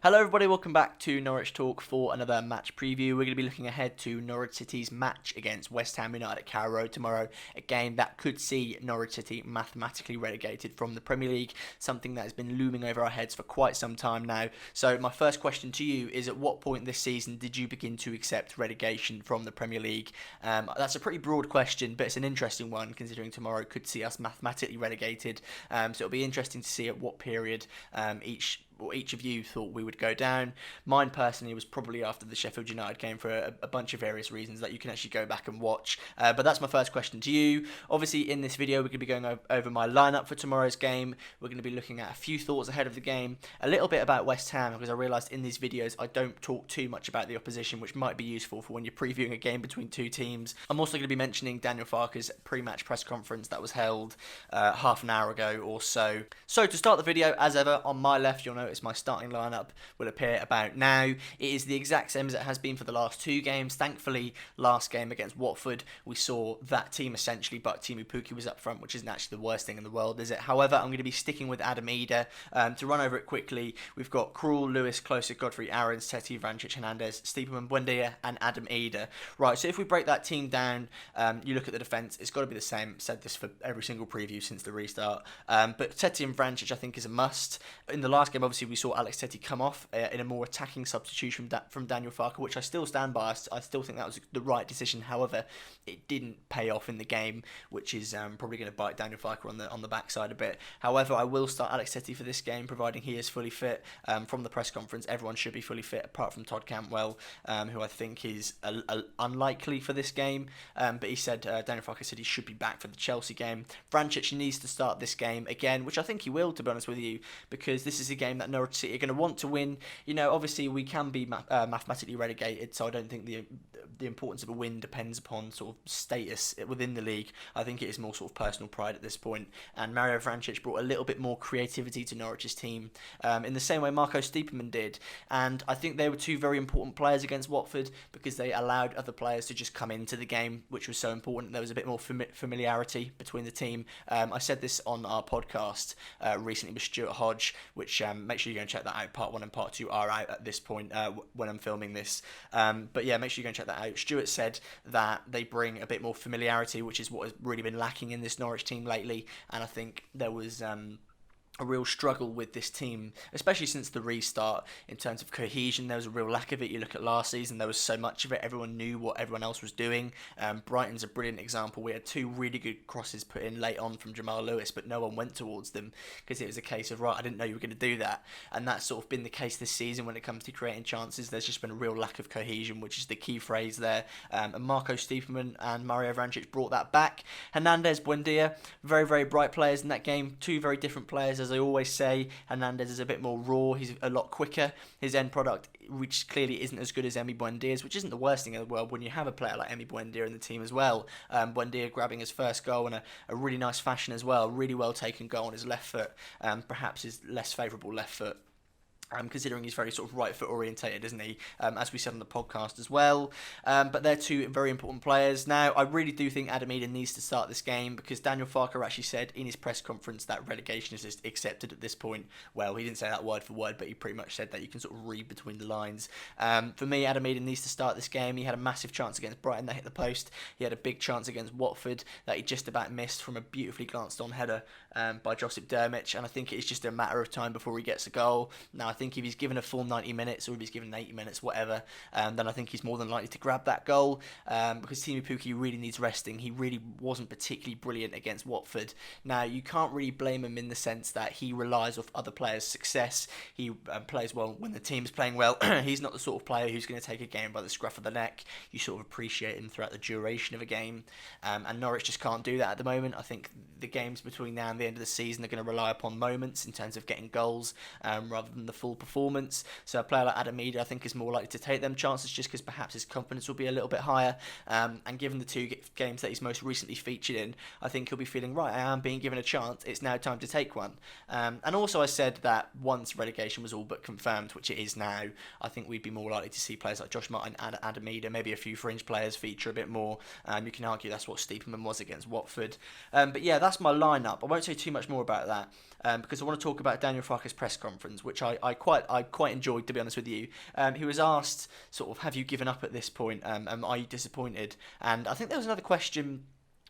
Hello everybody, welcome back to Norwich Talk for another match preview. We're going to be looking ahead to Norwich City's match against West Ham United at Carrow Road tomorrow. A game that could see Norwich City mathematically relegated from the Premier League, something that has been looming over our heads for quite some time now. So my first question to you is, at what point this season did you begin to accept relegation from the Premier League? That's a pretty broad question, but it's an interesting one considering tomorrow could see us mathematically relegated. So it'll be interesting to see at what period each of you thought we would go down. Mine personally was probably after the Sheffield United game for a bunch of various reasons that you can actually go back and watch. But that's my first question to you. Obviously, in this video, we're going to be going over my lineup for tomorrow's game. We're going to be looking at a few thoughts ahead of the game, a little bit about West Ham, because I realised in these videos I don't talk too much about the opposition, which might be useful for when you're previewing a game between two teams. I'm also going to be mentioning Daniel Farkas' pre-match press conference that was held half an hour ago or so. So to start the video, as ever, on my left, you'll notice my starting lineup will appear about now. It is the exact same as it has been for the last two games. Thankfully, last game against Watford, we saw that team essentially, but Teemu Pukki was up front, which isn't actually the worst thing in the world, is it? However, I'm going to be sticking with Adam Eder. To run over it quickly, we've got Krul, Lewis, Klose, Godfrey, Aarons, Teti, Vrancic, Hernandez, Stiepermann, Buendia, and Adam Eder. Right, so if we break that team down, you look at the defence, it's got to be the same. I've said this for every single preview since the restart. But Teti and Vrancic, I think, is a must. In the last game, obviously, we saw Alex Teti come off in a more attacking substitution from Daniel Farkas, which I still stand by. I still think that was the right decision. However, it didn't pay off in the game, which is probably going to bite Daniel Farkas on the backside a bit. However, I will start Alex Teti for this game, providing he is fully fit. From the press conference, everyone should be fully fit, apart from Todd Cantwell, who I think is unlikely for this game. But he said, Daniel Farkas said he should be back for the Chelsea game. Vrancic needs to start this game again, which I think he will, to be honest with you, because this is a game that Norwich City are going to want to win. You know, obviously we can be mathematically relegated, so I don't think the importance of a win depends upon sort of status within the league. I think it is more sort of personal pride at this point, and Mario Vrancic brought a little bit more creativity to Norwich's team, in the same way Marco Stiepermann did, and I think they were two very important players against Watford because they allowed other players to just come into the game, which was so important. There was a bit more familiarity between the team. I said this on our podcast recently with Stuart Hodge, which make sure you go and check that out. Part 1 and Part 2 are out at this point when I'm filming this. But yeah, make sure you go and check that out. Stuart said that they bring a bit more familiarity, which is what has really been lacking in this Norwich team lately. And I think there was a real struggle with this team, especially since the restart, in terms of cohesion. There was a real lack of it. You look at last season, there was so much of it. Everyone knew what everyone else was doing. Brighton's a brilliant example. We had two really good crosses put in late on from Jamal Lewis, but no one went towards them because it was a case of, right, I didn't know you were going to do that. And that's sort of been the case this season when it comes to creating chances. There's just been a real lack of cohesion, which is the key phrase there. And Marco Stiepermann and Mario Vrancic brought that back. Hernandez, Buendia, very, very bright players in that game. Two very different players. As I always say, Hernandez is a bit more raw. He's a lot quicker. His end product, which clearly isn't as good as Emi Buendia's, which isn't the worst thing in the world when you have a player like Emi Buendia in the team as well. Buendia grabbing his first goal in a really nice fashion as well. Really well taken goal on his left foot, perhaps his less favourable left foot. Considering he's very sort of right foot orientated, isn't he? As we said on the podcast as well. But they're two very important players. Now, I really do think Adam Eder needs to start this game because Daniel Farkas actually said in his press conference that relegation is accepted at this point. Well, he didn't say that word for word, but he pretty much said that. You can sort of read between the lines. For me, Adam Eder needs to start this game. He had a massive chance against Brighton that hit the post. He had a big chance against Watford that he just about missed from a beautifully glanced on header by Josip Dermic, and I think it's just a matter of time before he gets a goal. Now, I think if he's given a full 90 minutes or if he's given 80 minutes, whatever, then I think he's more than likely to grab that goal, because Teemu Pukki really needs resting. He really wasn't particularly brilliant against Watford. Now, you can't really blame him in the sense that he relies off other players' success. He plays well when the team's playing well. He's not the sort of player who's going to take a game by the scruff of the neck. You sort of appreciate him throughout the duration of a game, and Norwich just can't do that at the moment. I think the games between now and the end of the season are going to rely upon moments in terms of getting goals, rather than the full performance. So a player like Adam Eder, I think, is more likely to take them chances just because perhaps his confidence will be a little bit higher. And given the two games that he's most recently featured in, I think he'll be feeling, right, I am being given a chance. It's now time to take one. And also I said that once relegation was all but confirmed, which it is now, I think we'd be more likely to see players like Josh Martin and Adam Eder, maybe a few fringe players feature a bit more. You can argue that's what Stiepermann was against Watford. But yeah, that's my lineup. I won't say too much more about that, because I want to talk about Daniel Farkas' press conference, which I I quite enjoyed, to be honest with you. He was asked sort of, have you given up at this point? Are you disappointed? And I think there was another question,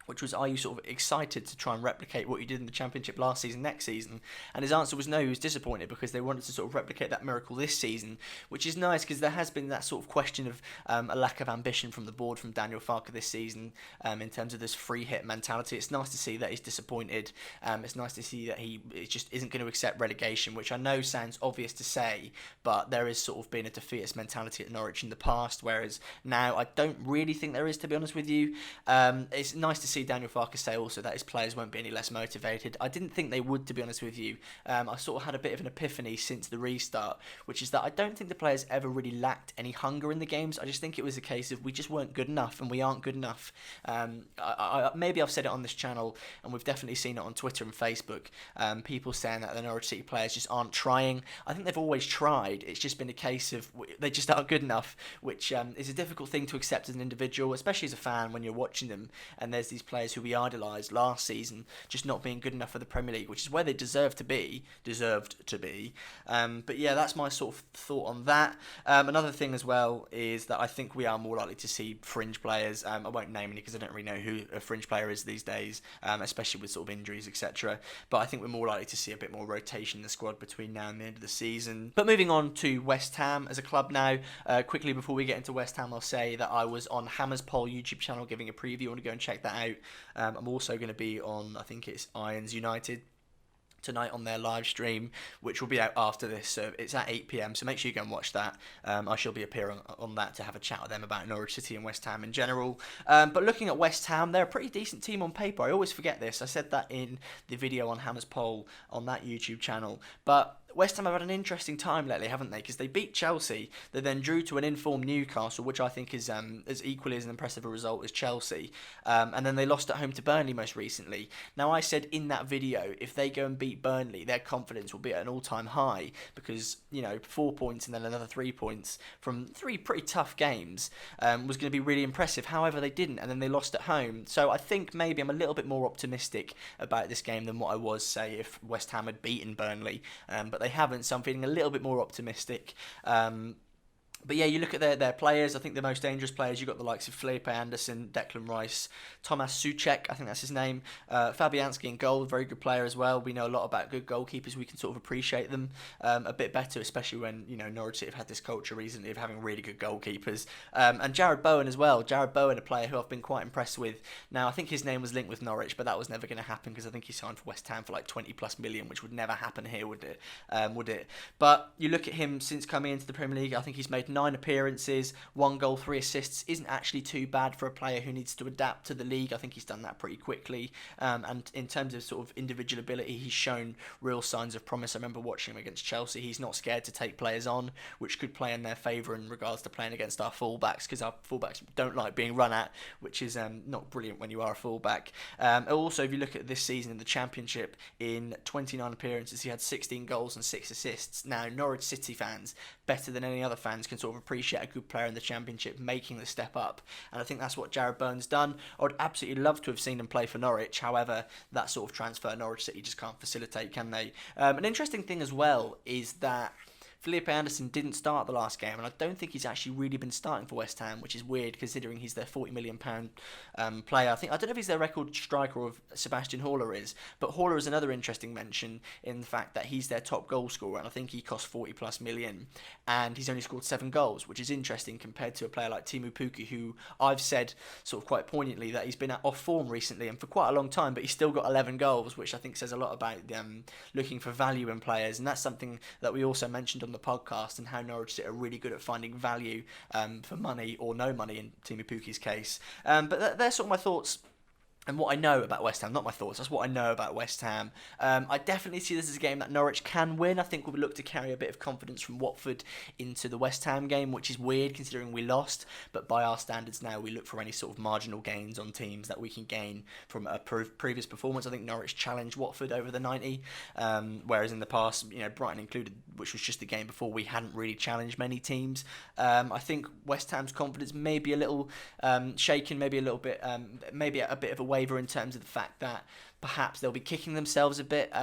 which was, are you sort of excited to try and replicate what you did in the Championship last season next season? And his answer was no, he was disappointed because they wanted to sort of replicate that miracle this season, which is nice because there has been that sort of question of a lack of ambition from the board, from Daniel Farkas this season, in terms of this free hit mentality. It's nice to see that he's disappointed. It's nice to see that he just isn't going to accept relegation, which I know sounds obvious to say, but there is sort of been a defeatist mentality at Norwich in the past, whereas now I don't really think there is, to be honest with you. It's nice to see Daniel Farkas say also that his players won't be any less motivated. I didn't think they would, to be honest with you. I sort of had a bit of an epiphany since the restart, which is that I don't think the players ever really lacked any hunger in the games. I just think it was a case of we just weren't good enough, and we aren't good enough. Maybe I've said it on this channel, and we've definitely seen it on Twitter and Facebook. People saying that the Norwich City players just aren't trying. I think they've always tried. It's just been a case of they just aren't good enough, which is a difficult thing to accept as an individual, especially as a fan when you're watching them, and there's these players who we idolised last season just not being good enough for the Premier League, which is where they deserved to be. But yeah, that's my sort of thought on that. Another thing as well is that I think we are more likely to see fringe players. I won't name any because I don't really know who a fringe player is these days, especially with sort of injuries, etc. But I think we're more likely to see a bit more rotation in the squad between now and the end of the season. But moving on to West Ham as a club now, quickly before we get into West Ham, I'll say that I was on Hammer's Poll YouTube channel giving a preview. I want to go and check that out. I'm also going to be on, I think it's Irons United tonight on their live stream, which will be out after this, so it's at 8 p.m, so make sure you go and watch that. I shall be appearing on that to have a chat with them about Norwich City and West Ham in general. But looking at West Ham, they're a pretty decent team on paper. I always forget this. I said that in the video on Hammer's Poll on that YouTube channel, but West Ham have had an interesting time lately, haven't they? Because they beat Chelsea, they then drew to an informed Newcastle, which I think is as equally as an impressive a result as Chelsea, and then they lost at home to Burnley most recently. Now, I said in that video, if they go and beat Burnley, their confidence will be at an all-time high, because, 4 points and then another 3 points from 3 pretty tough games was going to be really impressive. However, they didn't, and then they lost at home. So I think maybe I'm a little bit more optimistic about this game than what I was, say, if West Ham had beaten Burnley. But they haven't, so I'm feeling a little bit more optimistic. But yeah, you look at their players. I think the most dangerous players, you've got the likes of Felipe Anderson, Declan Rice, Tomas Souček, I think that's his name, Fabianski in goal, very good player as well. We know a lot about good goalkeepers. We can sort of appreciate them a bit better, especially when, Norwich City have had this culture recently of having really good goalkeepers. And Jared Bowen as well. Jared Bowen, a player who I've been quite impressed with. Now, I think his name was linked with Norwich, but that was never going to happen because I think he signed for West Ham for like 20 plus million, which would never happen here, would it? But you look at him since coming into the Premier League, I think he's made 9 appearances, 1 goal, 3 assists. Isn't actually too bad for a player who needs to adapt to the league. I think he's done that pretty quickly. And in terms of sort of individual ability, he's shown real signs of promise. I remember watching him against Chelsea. He's not scared to take players on, which could play in their favour in regards to playing against our fullbacks, because our fullbacks don't like being run at, which is not brilliant when you are a fullback. Also, if you look at this season in the Championship, in 29 appearances, he had 16 goals and 6 assists. Now, Norwich City fans, better than any other fans, can sort of appreciate a good player in the Championship making the step up, and I think that's what Jared Bowen's done. I would absolutely love to have seen him play for Norwich. However, that sort of transfer Norwich City just can't facilitate, can they? An interesting thing as well is that Felipe Anderson didn't start the last game, and I don't think he's actually really been starting for West Ham, which is weird considering he's their £40 million player. I don't know if he's their record striker or if Sebastian Haller is, but Haller is another interesting mention in the fact that he's their top goal scorer, and I think he cost 40 plus million, and he's only scored 7 goals, which is interesting compared to a player like Teemu Pukki, who I've said sort of quite poignantly that he's been off form recently and for quite a long time, but he's still got 11 goals, which I think says a lot about looking for value in players, and that's something that we also mentioned on the podcast, and how Norwich City are really good at finding value for money or no money in Teemu Pukki's case. But they're sort of my thoughts and what I know about West Ham. Not my thoughts, that's what I know about West Ham. I definitely see this as a game that Norwich can win. I think we'll look to carry a bit of confidence from Watford into the West Ham game, which is weird considering we lost, but by our standards now, we look for any sort of marginal gains on teams that we can gain from a previous performance. I think Norwich challenged Watford over the 90, whereas in the past, Brighton included, which was just the game before, we hadn't really challenged many teams. I think West Ham's confidence may be a little shaken, maybe a little bit, maybe a bit of a waver in terms of the fact that perhaps they'll be kicking themselves a bit,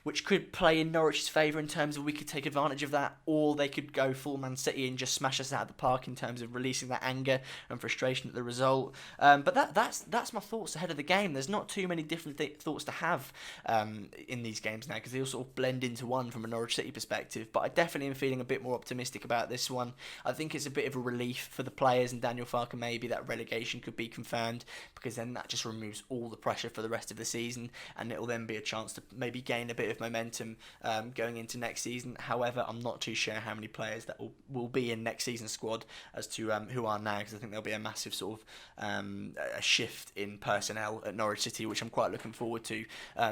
which could play in Norwich's favour in terms of we could take advantage of that, or they could go full Man City and just smash us out of the park in terms of releasing that anger and frustration at the result. But that's my thoughts ahead of the game. There's not too many different thoughts to have in these games now, because they all sort of blend into one from a Norwich City perspective. But I definitely am feeling a bit more optimistic about this one. I think it's a bit of a relief for the players and Daniel Farkas maybe that relegation could be confirmed, because then that just removes all the pressure for the rest of the season, and it'll then be a chance to maybe gain a bit of momentum going into next season. However, I'm not too sure how many players that will be in next season's squad as to who are now, because I think there'll be a massive sort of a shift in personnel at Norwich City, which I'm quite looking forward to.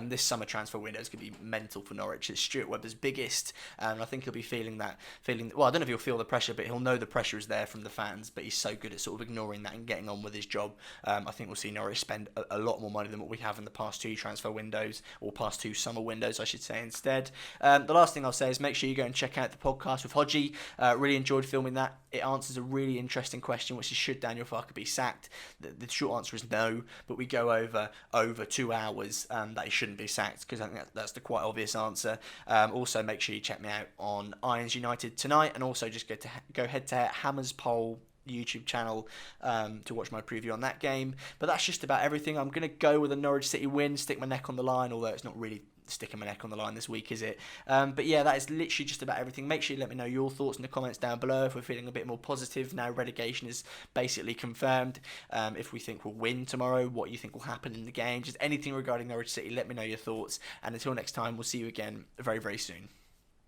This summer transfer window is going to be mental for Norwich. It's Stuart Webber's biggest, and I think he'll be feeling well, I don't know if he'll feel the pressure, but he'll know the pressure is there from the fans, but he's so good at sort of ignoring that and getting on with his job. I think we'll see Norwich spend a lot more money than what we have in the past two transfer windows, or past two summer windows, I should say instead. The last thing I'll say is make sure you go and check out the podcast with Hodgie. Really enjoyed filming that. It answers a really interesting question, which is, should Daniel Farkas be sacked? The short answer is no, but we go over 2 hours that he shouldn't be sacked, because I think that's the quite obvious answer. Also, make sure you check me out on Irons United tonight, and also just go head to Hammers Poll YouTube channel to watch my preview on that game. But that's just about everything. I'm going to go with a Norwich City win, stick my neck on the line, although it's not really sticking my neck on the line this week, is it? But yeah, that is literally just about everything. Make sure you let me know your thoughts in the comments down below if we're feeling a bit more positive now relegation is basically confirmed. If we think we'll win tomorrow, what you think will happen in the game, just anything regarding Norwich City, let me know your thoughts. And until next time, we'll see you again very, very soon.